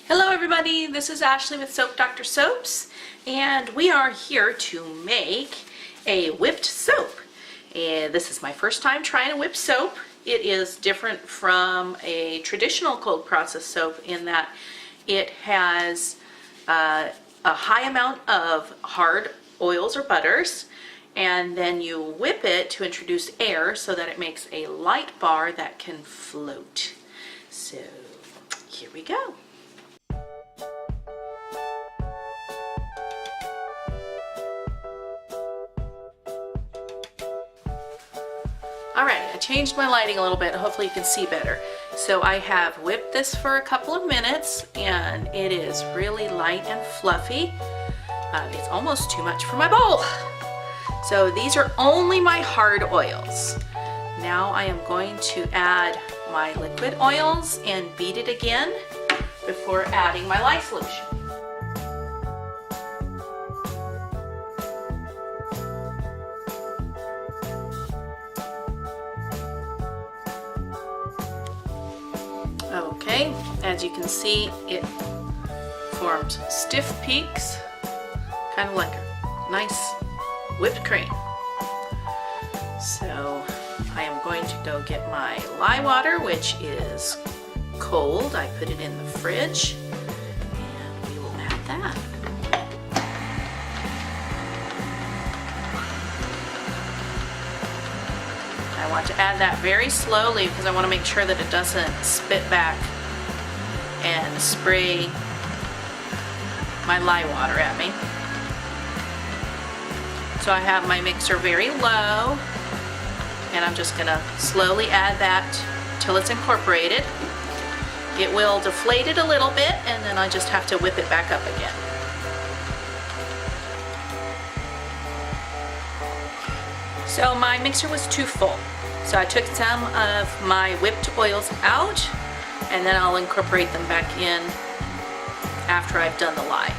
Hello everybody, this is Ashley with Soap Dr. Soaps, and we are here to make a whipped soap. And this is my first time trying a whipped soap. It is different from a traditional cold process soap in that it has a high amount of hard oils or butters, and then you whip it to introduce air so that it makes a light bar that can float. So here we go. Alright, I changed my lighting a little bit. Hopefully you can see better. So I have whipped this for a couple of minutes and it is really light and fluffy. It's almost too much for my bowl. So these are only my hard oils. Now I am going to add my liquid oils and beat it again before adding my lye solution. Okay, as you can see, it forms stiff peaks, kind of like a nice whipped cream. So I am going to go get my lye water, which is cold. I put it in the fridge, and we will add that. I want to add that very slowly because I want to make sure that it doesn't spit back and spray my lye water at me. So I have my mixer very low, and I'm just going to slowly add that till it's incorporated. It will deflate it a little bit, and then I just have to whip it back up again. So my mixer was too full. So I took some of my whipped oils out, and then I'll incorporate them back in after I've done the lye.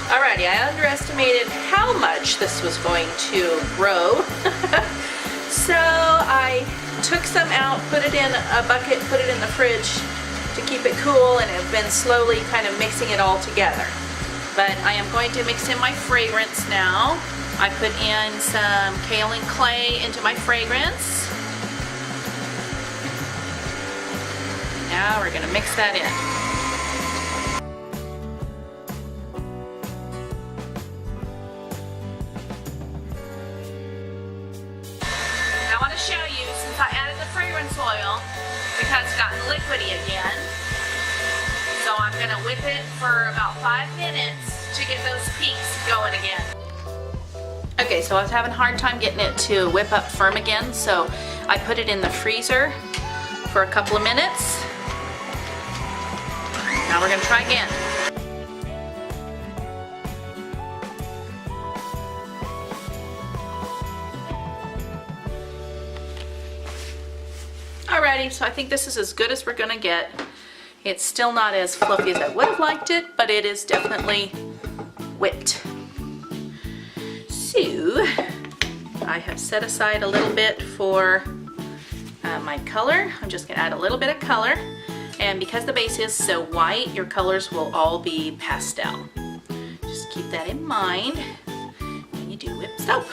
Alrighty, I underestimated how much this was going to grow. So I took some out, put it in a bucket, put it in the fridge to keep it cool, and have been slowly kind of mixing it all together. But I am going to mix in my fragrance now. I put in some kaolin clay into my fragrance. Now we're going to mix that in. I want to show you, since I added the fragrance oil, it has gotten liquidy again. So I'm going to whip it for about 5 minutes to get those peaks going again. Okay, so I was having a hard time getting it to whip up firm again, so I put it in the freezer for a couple of minutes. Now we're going to try again. Alrighty, so I think this is as good as we're going to get. It's still not as fluffy as I would have liked it, but it is definitely whipped. So I have set aside a little bit for my color. I'm just going to add a little bit of color, and because the base is so white, your colors will all be pastel. Just keep that in mind when you do whipped soap.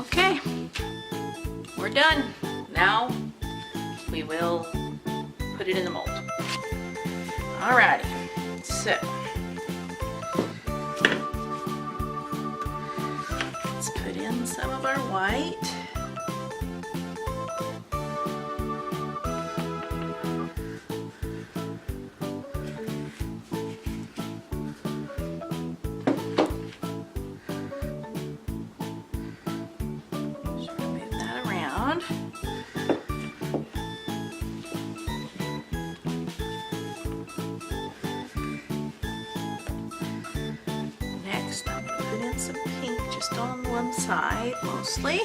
Okay, we're done. Now we will put it in the mold. Alrighty, so let's put in some of our white. Next, I'm going to put in some pink just on one side mostly.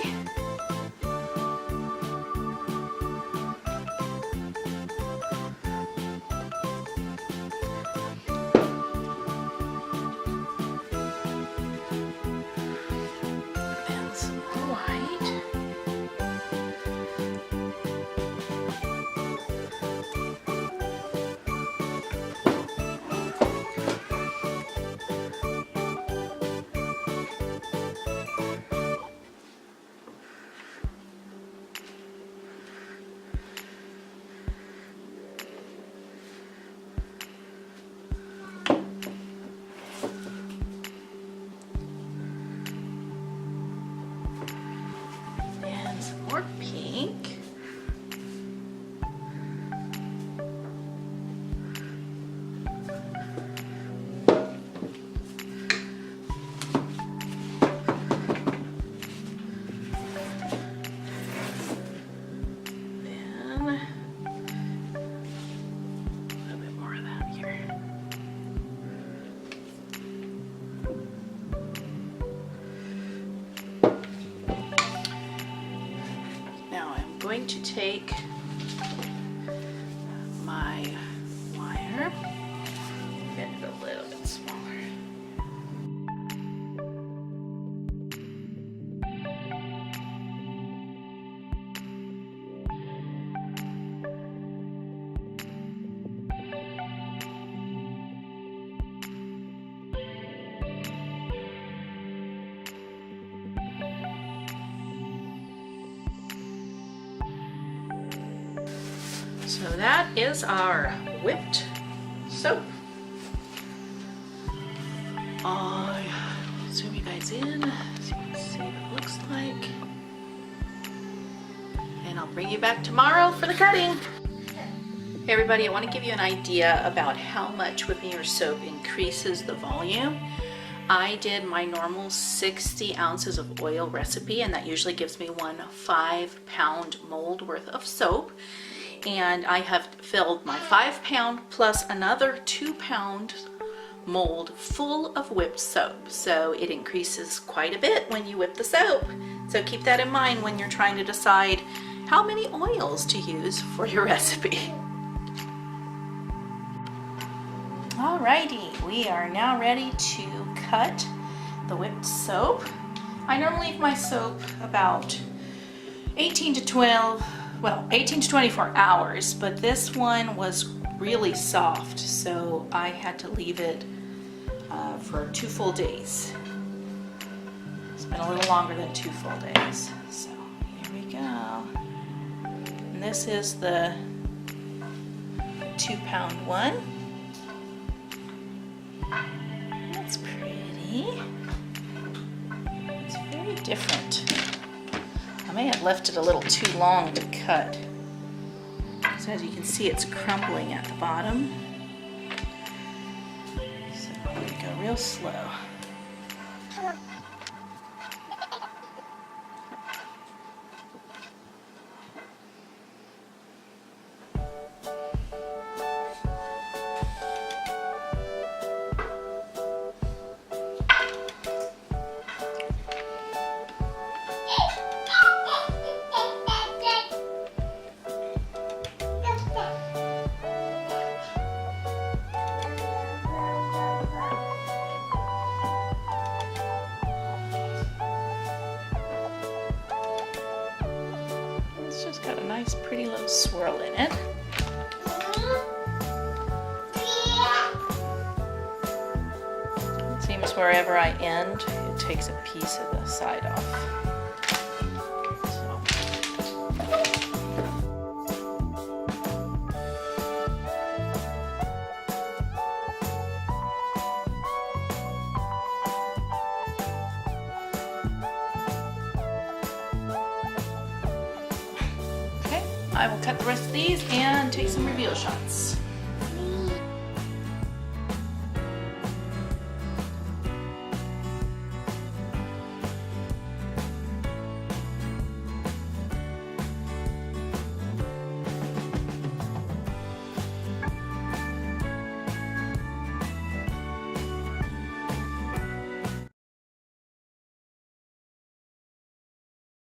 take my wire, bend it a little bit smaller. So that is our whipped soap. I'll zoom you guys in so you can see what it looks like. And I'll bring you back tomorrow for the cutting. Hey everybody, I want to give you an idea about how much whipping your soap increases the volume. I did my normal 60 ounces of oil recipe, and that usually gives me 1 5-pound mold worth of soap. And I have filled my 5-pound plus another 2-pound mold full of whipped soap. So it increases quite a bit when you whip the soap. So keep that in mind when you're trying to decide how many oils to use for your recipe. Alrighty, we are now ready to cut the whipped soap. I normally leave my soap about 18 to 24 hours, but this one was really soft, so I had to leave it for 2 full days. It's been a little longer than 2 full days. So here we go. And this is the 2-pound one. That's pretty. It's very different. I may have left it a little too long to cut. So as you can see, it's crumbling at the bottom. So I'm going to go real slow. It's got a nice pretty little swirl in it. It seems wherever I end, it takes a piece of the side off. I will cut the rest of these and take some reveal shots.